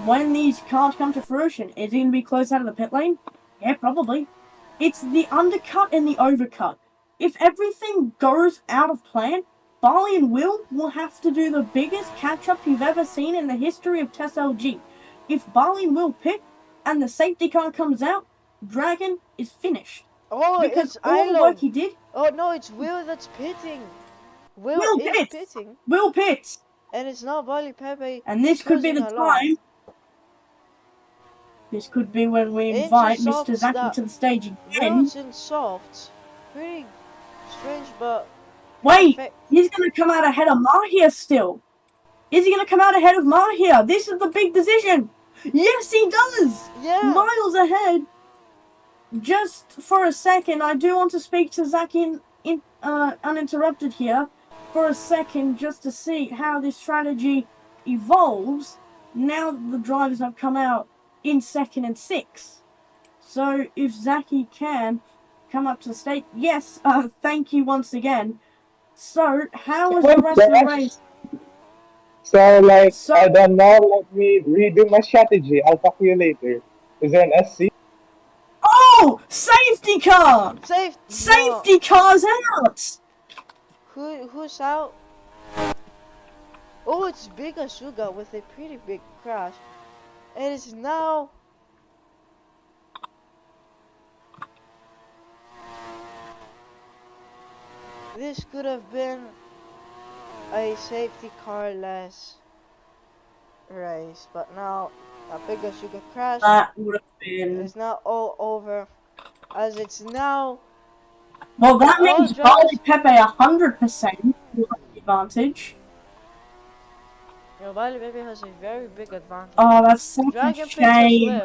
when these cars come to fruition. Is he going to be close out of the pit lane? Yeah, probably. It's the undercut and the overcut. If everything goes out of plan, Barley and Will have to do the biggest catch-up you've ever seen in the history of TESLG. If Barley and Will pit and the safety car comes out, Dragon is finished. Oh, because all the work he did. Oh no, it's Will that's pitting. Will is pitting. Will pits. And it's not Barley Pepe. And this could be the time. This could be when we invite Mr. Zaki to the stage again. Will's in softs. Pretty strange, but. Wait, he's going to come out ahead of Mahia still. Is he going to come out ahead of Mahia? This is the big decision. Yes, he does. Yeah. Miles ahead. Just for a second, I do want to speak to Zaki uninterrupted here for a second just to see how this strategy evolves now that the drivers have come out in 2nd and 6th. So if Zaki can come up to the stage, yes, thank you once again. So how was the rest of the race? So I don't know, let me redo my strategy. I'll talk to you later. Is there an SC? Oh! Safety car! Safety car's out! Who's out? Oh, it's Big Asuga with a pretty big crash. And it's now... This could have been a safety car-less race, but now a Big Asuga crash. That would have been... It's now all over, as it's now... Well, that means Barley Pepe 100% will have the advantage. You know, Barley Pepe has a very big advantage. Oh, that's such a shame.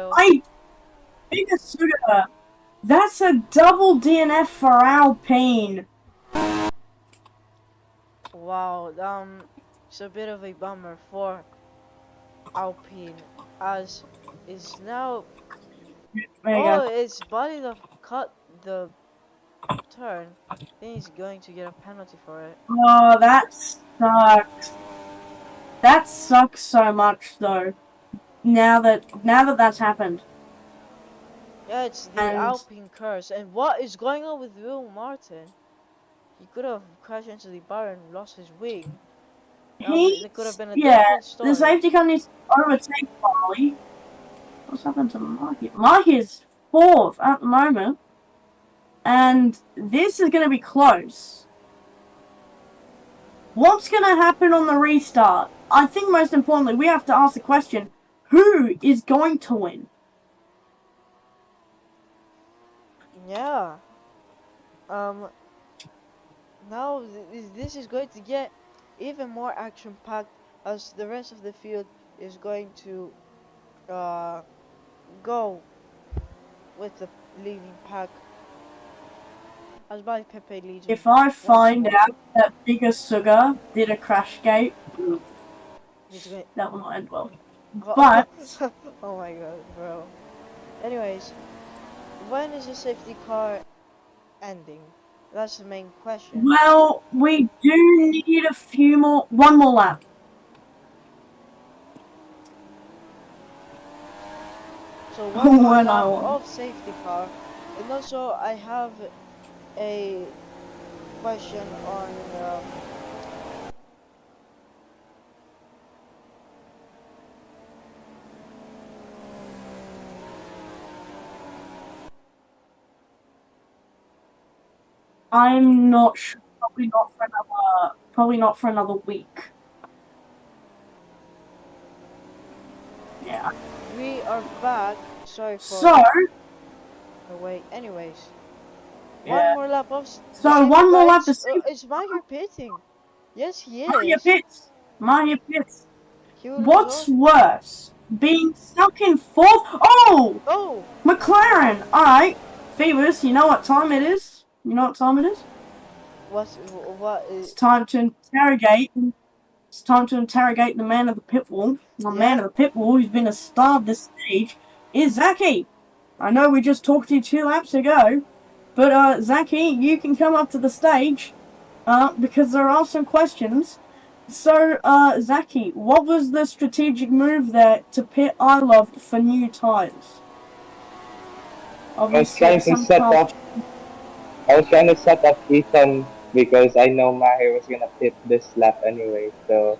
Big Asuga. That's a double DNF for Alpine. Wow, it's a bit of a bummer for Alpine, as is now. It's Barley that cut the turn. I think he's going to get a penalty for it. Oh, that sucks. That sucks so much, though. Now that that's happened. Yeah, it's the Alpine curse. And what is going on with Will Martin? He could have crashed into the bar and lost his wing. It could have been a different story. The safety car needs to overtake Barley. What's happened to Mahia? Mahia's 4th at the moment. And this is going to be close. What's going to happen on the restart? I think most importantly, we have to ask the question, who is going to win? Yeah. Now this is going to get even more action-packed as the rest of the field is going to go with the leading pack as by Pepe leads If I once find more. out that Bigger Sugar did a crash gate, He's going. that will not end well. Oh, But oh my god, bro. Anyways, when is the safety car ending? That's the main question. well, we do need one more lap. So one more When I lap won. of safety car, and also I have a question on I'm not sure. Probably not for another week. Yeah. we are back. Sorry So for the wait. Anyways, one yeah. more lap of the So safety one more car. lap to see. It's Meyer pitting. Yes, he Mind your is. pits. Mind your pits. He will lose What's all. worse, being stuck in fourth? Oh, Oh, McLaren. All right, Phoebus. You know what time it is? You know what time it is? what It's is? time to interrogate. It's time to interrogate the man of the pit wall. The man Yeah, of the pit wall who's been a star of this stage is Zaki. I know we just talked to you 2 laps ago, but Zaki, you can come up to the stage because there are some questions. So, Zaki, what was the strategic move there to pit I Love for new tires? I was Obviously, trying to some set cars. up. I was trying to set up Ethan because I know Maher was gonna pit this lap anyway, so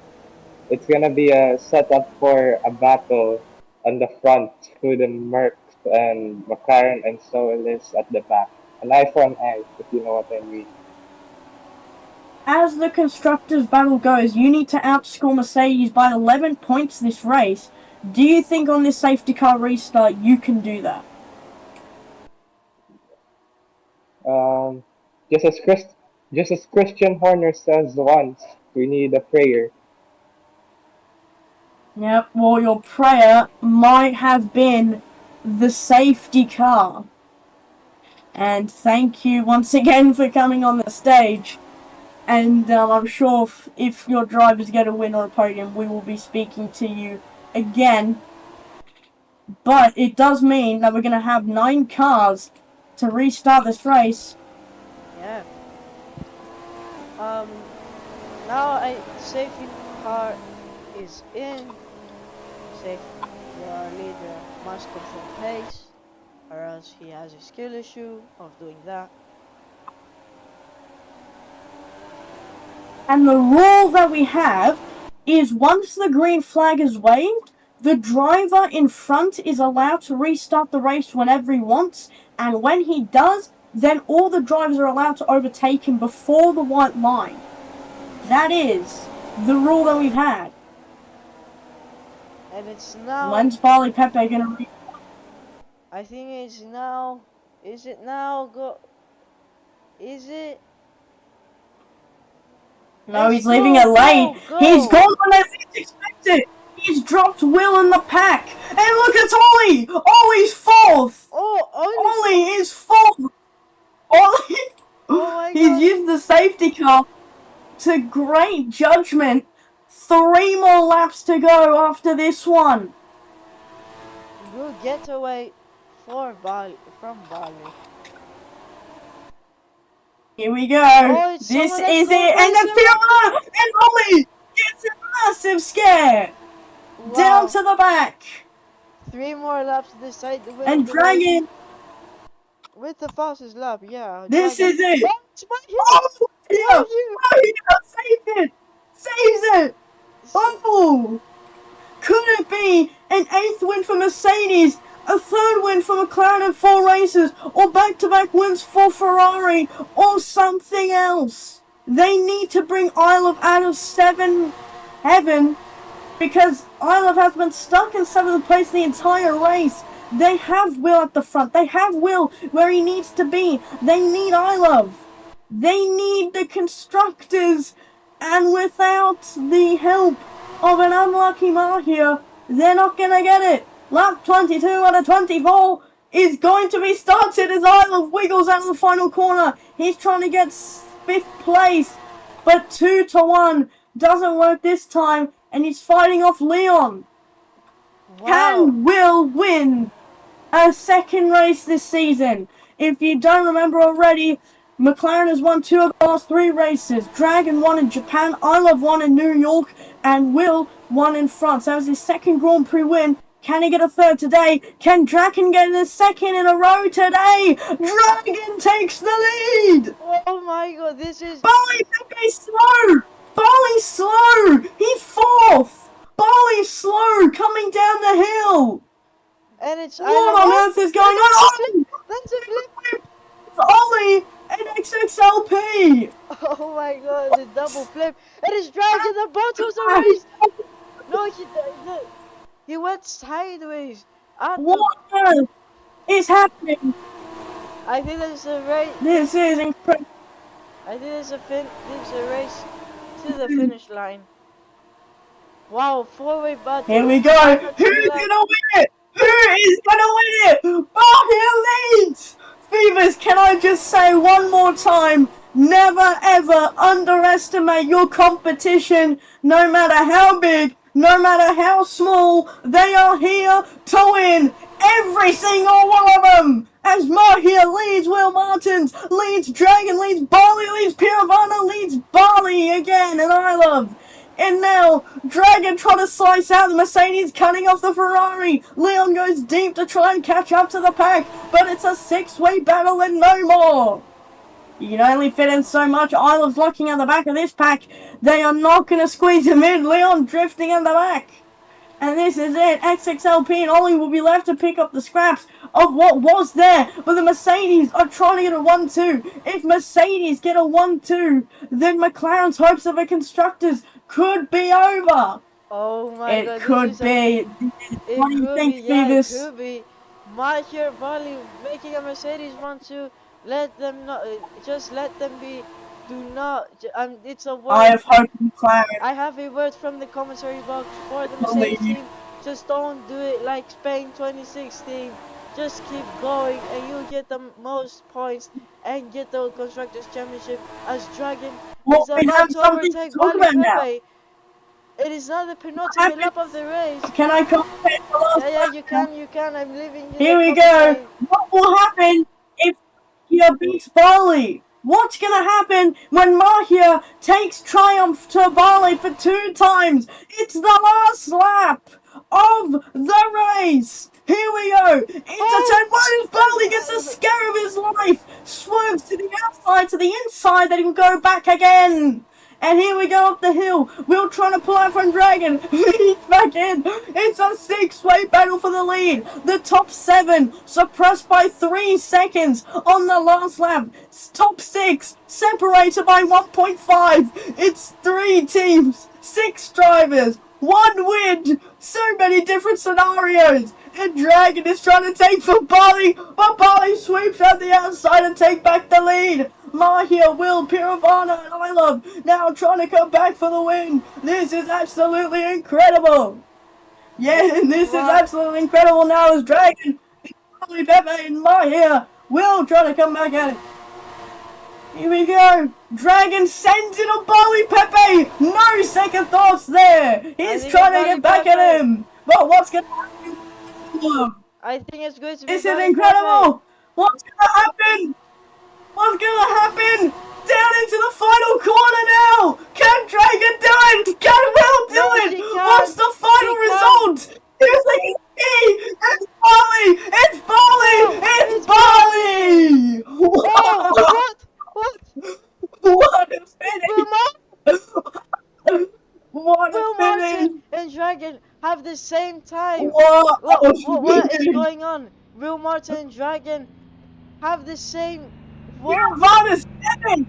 it's gonna be a setup for a battle on the front with the Mercs and McLaren and Solis at the back. An eye for an eye, if you know what I mean. As the constructors' battle goes, you need to outscore Mercedes by 11 points this race. Do you think on this safety car restart you can do that? Um, just as Christian Horner says once, we need a prayer. Yep, well, your prayer might have been the safety car. And thank you once again for coming on the stage. And I'm sure if your drivers get a win or a podium, we will be speaking to you again. But it does mean that we're going to have 9 cars to restart this race. yeah. Now safety car is in. Safe. The leader must control pace, or else he has a skill issue of doing that. And the rule that we have is once the green flag is waved, the driver in front is allowed to restart the race whenever he wants, and when he does, then all the drivers are allowed to overtake him before the white line. That is the rule that we've had. And it's now. When's Barley Pepe gonna I think it's now. Is it now? Go. Is it? No, he's It's leaving go, it late. go, go. He's gone when they least expect it. He's dropped Will in the pack. And look at Ollie. Ollie's fourth. Oh, Ollie is fourth. Ollie. Oh my He's god. used the safety car to great judgment. 3 more laps to go after this one. Good getaway from Bali. Here we go. Oh, it's This someone that's is going it. And crazy. the Fiona and Ollie gets a massive scare. Wow. Down to the back. 3 more laps to decide the winner And of the race. Dragon. With the fastest lap, yeah. This Dragon. is it. Oh, it's right here. Oh, yeah. Right here. Oh, yeah. Saved it. Saves it. Oh. Could it be an 8th win for Mercedes, a 3rd win for McLaren in 4 races, or back-to-back wins for Ferrari, or something else? They need to bring Isle of out of 7 heaven because Isle has been stuck in 7th place the entire race. They have Will at the front. They have Will where he needs to be. They need Isle. They need the constructors, and without the help of an unlucky Mahia, they're not gonna get it. Lap 22 out of 24 is going to be started as Isle wiggles out of the final corner. He's trying to get 5th place, but 2-1 doesn't work this time, and he's fighting off Leon. Wow. Can Will win a second race this season? If you don't remember already, McLaren has won 2 of the last 3 races. Dragon won in Japan, Isle won in New York, and Will won in France. That was his second Grand Prix win. Can he get a third today? Can Dragon get a second in a row today? Dragon takes the lead! Oh my god, this is... Barley Pepe's slow! Barley's slow! He's 4th! Barley's slow coming down the hill! And it's... What on earth is going on? That's a flip! It's Ollie and XXLP! Oh my god, the double flip! It is Dragon the bottom of the race! No, he went sideways! What on earth is happening? I think there's a race... This is incredible. I think there's a race to the finish line. Wow, 4-way battle. Here we go! Who's gonna win it? Who is gonna win it? Barley leads! Phoebus, can I just say one more time, never ever underestimate your competition, no matter how big, no matter how small, they are here to win, every single one of them! As Mahia leads Will Martins, leads Dragon, leads Barley, leads Piravana, leads Barley again, and I love. And now, Dragon trying to slice out the Mercedes, cutting off the Ferrari. Leon goes deep to try and catch up to the pack, but it's a 6-way battle and no more. You can only fit in so much. Isle's looking at the back of this pack. They are not going to squeeze him in. Leon drifting in the back. And this is it. XXLP and Ollie will be left to pick up the scraps of what was there. But the Mercedes are trying to get a 1-2. If Mercedes get a 1-2, then McLaren's hopes of a constructors could be over. Oh my god. It could be. What do you think, Phoebus? It could be. Mahir Barley making a Mercedes 1-2. Let them not. Just let them be. Do not. It's a word. I have hope in McLaren. I have a word from the commentary box for the Mercedes team. Just don't do it like Spain 2016. Just keep going and you'll get the most points and get the Constructors' Championship as Dragon is about to overtake Barley Pepe. It is not the penultimate lap of the race. Can I commentate the last Yeah, you can. I'm leaving you. Here we go. What will happen if Mahia beats Barley? What's gonna happen when Mahia takes triumph to Barley for 2 times? It's the last lap of the race. Here we go. Into turn 1. Barley gets the scare of his life. Swerves to the outside, to the inside, then he will go back again. And here we go up the hill. Will trying to pull out from Dragon. He's back in. It's a 6-way battle for the lead. The top 7 suppressed by 3 seconds on the last lap. Top 6 separated by 1.5. It's 3 teams, 6 drivers, 1 win. So many different scenarios. And Dragon is trying to take for Barley, but Barley sweeps out the outside and take back the lead. Mahia, Will, Piravana, and I love now trying to come back for the win. This is absolutely incredible. Yeah, this is absolutely incredible now as Dragon, Barley, Pepe, and Mahia Will trying to come back at it. Here we go. Dragon sends it on Barley Pepe. No second thoughts there. He's trying to get back at him. But what's going to happen? I think it's going to be. This is incredible. What's going to happen? What's gonna happen? Down into the final corner now! Can Dragon do it? Can Will do it? What's the final result? Here's the it's Barley! It's Barley! It's Barley! What? What a finish! What a finish! And Dragon have the same time. What is going on? Will Martin and Dragon have the same. Piravana 7!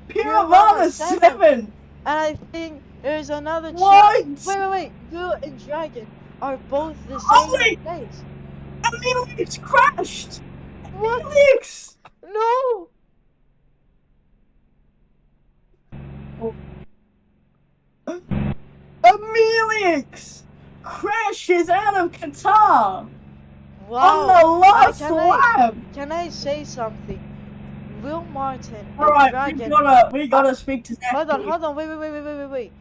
Piravana 7! And I think There's another chance. What? Wait. Will and Dragon are both the Oh same wait, place. Amelix crashed. What? Amelix. No! Amelix crashes out of Qatar on Wow. the last Can I lap. can I say something? Will Martin All and right, Dragon. we Uh, gotta speak to Zachary. hold on. Wait.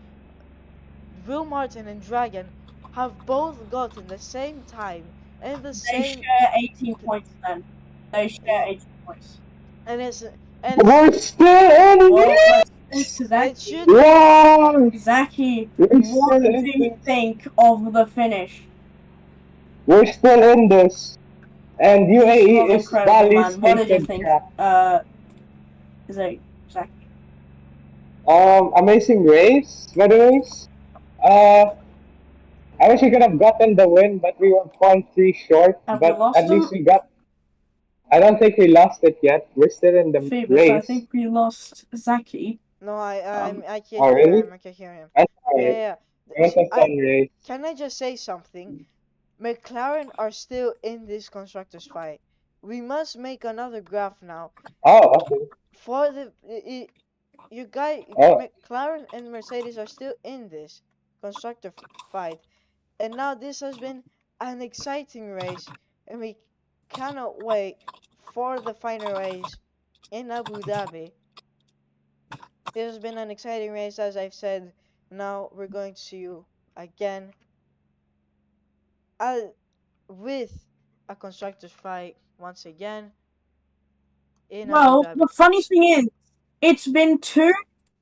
Will Martin and Dragon have both gotten the same time and the They same. share 18 points then. They share Yeah, 18 points. and it's We're still in Well, let's speak this! to it Zachary. should. Wow! Zaki, We're what still do in you this. think of the finish? We're still in this. And This UAE was is incredible, Bali's man. What did you hated think? track. Zaki. Amazing race, by the way. Uh, I wish we could have gotten the win, but we were 0.3 short. Have we But lost at least him? we got. I don't think we lost it yet. We're still in the Phoebus, I race. think we lost Zaki. No, I can Oh, hear really? him. I can hear him. I'm Yeah, sorry. yeah. It was a I fun race. Can I just say something? McLaren are still in this constructors fight. We must make another graph now Oh, okay. for you guys. Oh, McLaren and Mercedes are still in this constructor fight, and now this has been an exciting race, and we cannot wait for the final race in Abu Dhabi. This has been an exciting race, as I've said. Now we're going to again uh, with a constructors fight once again in Abu Well, Dhabi. the funny thing is, it's been two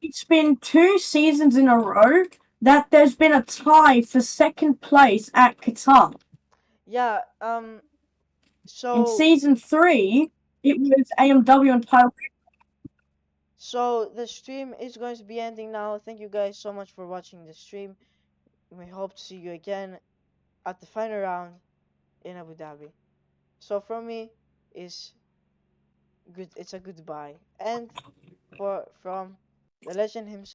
it's been 2 seasons in a row that there's been a tie for second place at Qatar. Yeah. In So season 3, it was AMW and Tyrell. so the stream is going to be ending now. Thank you guys so much for watching the stream. We hope to see you again at the final round in Abu Dhabi. So from me is good. It's a goodbye, and from the legend himself.